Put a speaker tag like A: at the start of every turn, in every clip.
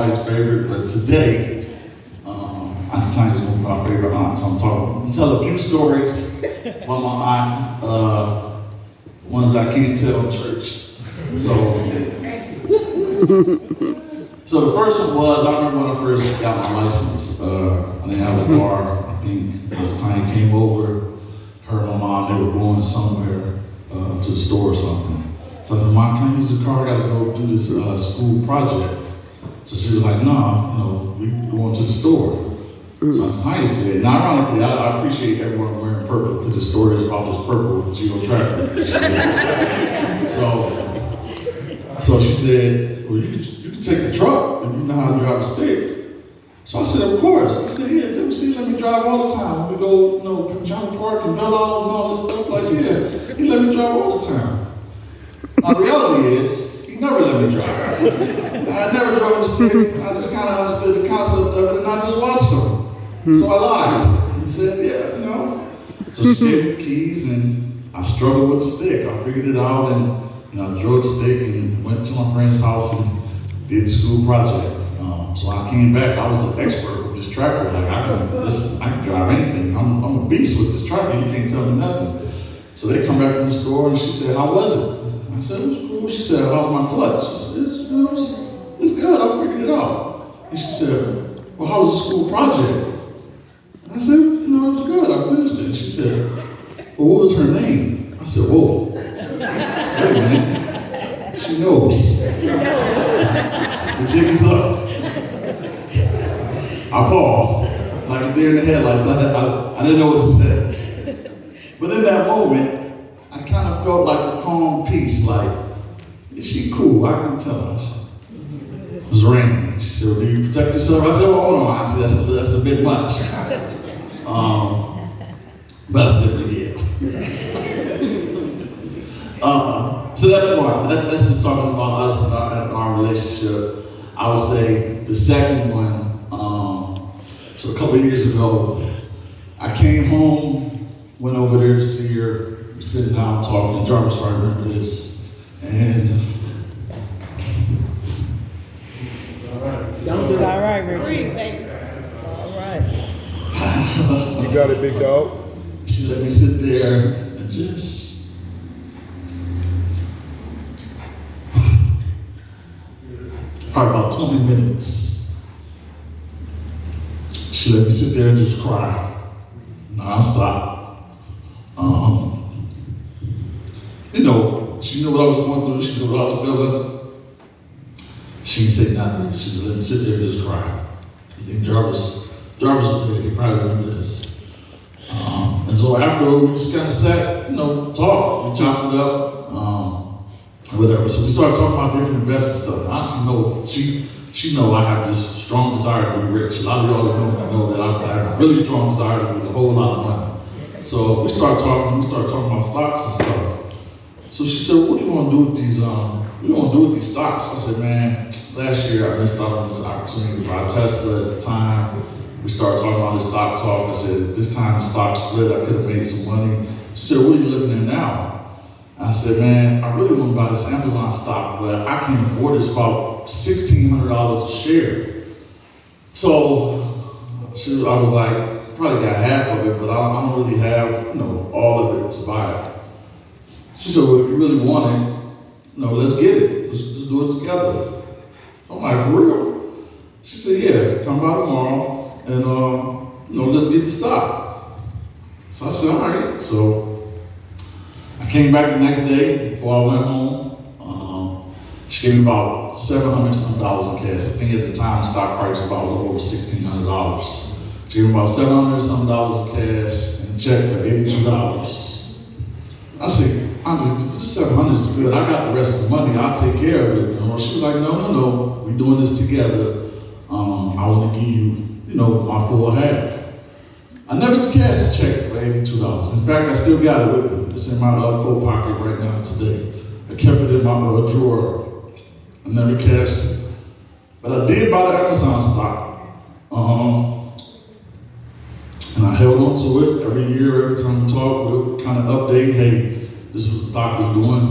A: everybody's favorite, but today, Auntie Tanya's one of my favorite aunts. I'm talking, tell a few stories about my aunt, ones that I can't tell in church. So the first one was, I remember when I first got my license, I didn't have a car. I think as Tanya came over, her and my mom, they were going somewhere to the store or something. So I said, Mom, can I use the car? I gotta go do this school project. So she was like, no, we going to the store. So Tanya said, now ironically, I appreciate everyone wearing purple, because the story is about this purple geo-traffic. So she said, well, you can take the truck if you know how to drive a stick. So I said, of course. I said, yeah, let me drive all the time. We go, Johnny Park and Bell Out and all this stuff like this. He let me drive all the time. Now the reality is, he never let me drive. I never drove the stick. I just kind of understood the concept of it, and I just watched him. So I lied. He said, yeah. So she gave me the keys, and I struggled with the stick. I figured it out, and I drove the stick and went to my friend's house and did the school project. So I came back. I was an expert with this tractor. Like I can drive anything. I'm a beast with this tractor. You can't tell me nothing. So they come back from the store, and she said, "How was it?" I said, "It was cool." She said, "How's my clutch?" I said, "It's good. I figured it out." And she said, "Well, how was the school project?" I said, "It was good. I finished it." She said, "Well, what was her name?" I said, "Whoa, wait a minute. She knows. The jig is up." I paused, like a deer in the headlights. I didn't know what to say. But in that moment, I kind of felt like a calm peace, like, is she cool? I can tell her. It was raining. She said, "Well, do you protect yourself?" I said, "Well, hold on, Auntie, that's a bit much." But I said, "But yeah." So that's one. That's just talking about us and our relationship. I would say the second one, so a couple of years ago, I came home, went over there to see her, sitting down talking, and Jarvis probably remember this, and
B: It's all right, Rick. It's all right.
C: You got it, big dog.
A: she let me sit there and just probably about 20 minutes. She let me sit there and just cry, nonstop. She knew what I was going through. She knew what I was feeling. She didn't say nothing. She just let me sit there and just cry. I think Jarvis was there. He probably remember this. And so after we just kind of sat, talked. We chopped it up, whatever. So we started talking about different investment stuff. Auntie she know I have this strong desire to be rich. A lot of y'all that know that I have a really strong desire to get a whole lot of money. So we started talking about stocks and stuff. So she said, "What do you want to do with these? What do you want to do with these stocks?" I said, "Man, last year I missed out on this opportunity to buy Tesla at the time." We started talking about this stock talk. I said, "This time the stock split, I could have made some money." She said, "What are you looking at now?" I said, "Man, I really want to buy this Amazon stock, but I can't afford it. It's about $1,600 a share." So I was like, probably got half of it, but I don't really have, all of it to buy it. She said, "Well, if you really want it, let's get it. Let's do it together." I'm like, "For real?" She said, "Yeah, come by tomorrow and let's get the stock." So I said, "All right." So I came back the next day before I went home. She gave me about $700 some in cash. I think at the time the stock price was about a little over $1,600. She gave me about $700 some in cash and a check for $82. I said, "Auntie, this $700 is good. I got the rest of the money. I'll take care of it." She was like, No. We're doing this together. I want to give you, my full half. I never cashed a check for $82. In fact, I still got it with me. It's in my coat pocket right now today. I kept it in my drawer. I never cashed it. But I did buy the Amazon stock. And I held on to it every year. Every time we talk, we'll kind of update, hey, this is what the stock is doing.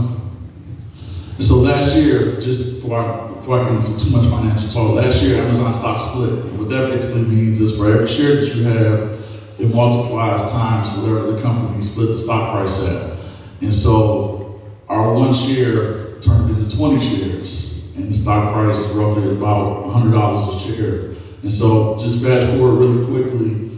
A: And so last year, just before before I get into too much financial talk, last year Amazon stock split. And what that basically means is for every share that you have, it multiplies times whatever the company split the stock price at. And so our one share turned into 20 shares, and the stock price is roughly about $100 a share. And so just fast forward really quickly,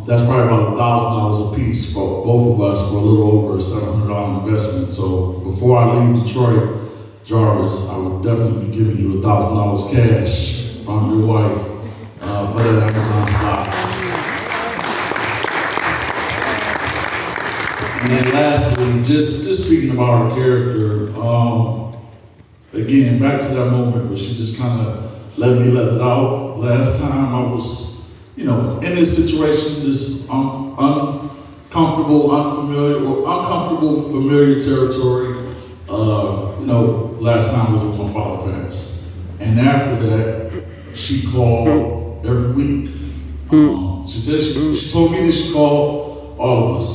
A: that's probably about $1,000 a piece for both of us for a little over a $700 investment. So before I leave Detroit, Jarvis, I would definitely be giving you $1,000 cash from your wife for that Amazon stock. And then lastly, just speaking about our character, again, back to that moment where she just kind of let it out. Last time I was, in this situation, this uncomfortable, familiar territory. Last time was when my father passed. And after that, she called every week. She said she told me that she called all of us.